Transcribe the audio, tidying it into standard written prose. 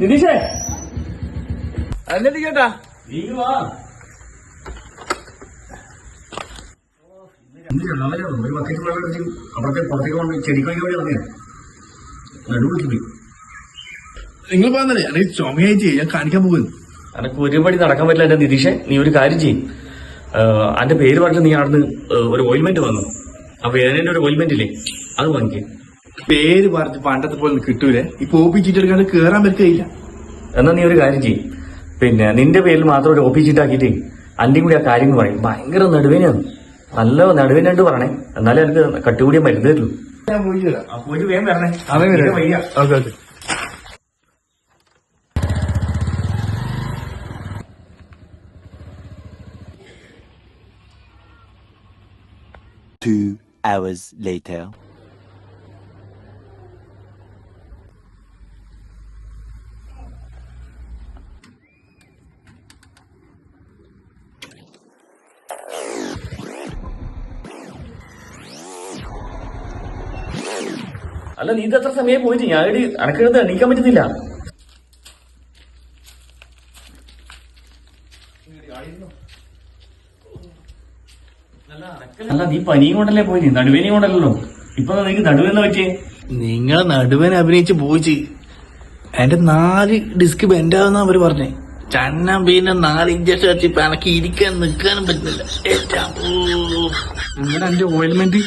നിതീഷേ അല്ലേ ചേട്ടാ നീ വാ. ഒരു ബക്കറ്റ് വെള്ളം എടുത്ത് അപ്പുറത്തെ പുറത്തേക്ക് കൊണ്ട് ചെടിക്കൊക്കെ വേണ്ടി വന്നേ നടുവിളിച്ചു. നിങ്ങൾ പറഞ്ഞല്ലേ അല്ലെങ്കിൽ ചുമയായിട്ട് ഞാൻ കാണിക്കാൻ പോകുന്നു. അനക്ക് ഒരുപടി നടക്കാൻ പറ്റില്ല എന്റെ നിതീഷെ. നീ ഒരു കാര്യം ചെയ്യും, അന്റെ പേര് പറഞ്ഞ് നീ അവിടുന്ന് ഒരു ഓയിൽമെന്റ് വന്നു. അപ്പൊ ഏതെങ്കിലും ഒരു ഓയിൽമെന്റ് ഇല്ലേ, അത് വാങ്ങിക്കേ. പേര് പറഞ്ഞ് പണ്ടത്തെ പോലെ കിട്ടൂലേ. ഇപ്പൊ ഓപ്പിച്ചിട്ടെടുക്കാണ്ട് കേറാൻ പറ്റില്ല. എന്നാ നീ ഒരു കാര്യം ചെയ്യും, പിന്നെ നിന്റെ പേരിൽ മാത്രം ഒരു ഓപ്പിച്ചിട്ടാക്കിട്ടേ അന്റെയും കൂടി ആ കാര്യങ്ങൾ പറയും. ഭയങ്കര നടുവേനാണ്, നല്ല നടുവേനുണ്ട് പറയണേ. എന്നാലേ എനിക്ക് കട്ടുകൂടിയ മരുന്ന് തരുള്ളൂ. ഞാൻ പോയി തരാം. പോയിട്ട് വേഗം വരണേ. വയ്യ. Okay okay. 2 hours later. അല്ല നീ ഇത് എത്ര സമയം പോയിട്ട് ഞാൻ അനക്കെടുത്ത് എണീക്കാൻ പറ്റുന്നില്ല. അല്ല നീ പനിയും കൊണ്ടല്ലേ പോയി, നടുവേനയും കൊണ്ടല്ലോ. ഇപ്പൊ നിനക്ക് നടുവെന്ന് പറ്റിയേ? നിങ്ങൾ നടുവൻ അഭിനയിച്ച് പോയിച്ച് എന്റെ 4 ഡിസ്ക് ബെൻഡാവുന്ന അവര് പറഞ്ഞേ. ചന്നം പിന്നെ 4 ഇഞ്ചക്ഷൻ വെച്ച് ഇപ്പൊ എനക്ക് ഇരിക്കാൻ നിൽക്കാനും പറ്റുന്നില്ല. നിങ്ങളുടെ എന്റെ ഓയിൽമെന്റ്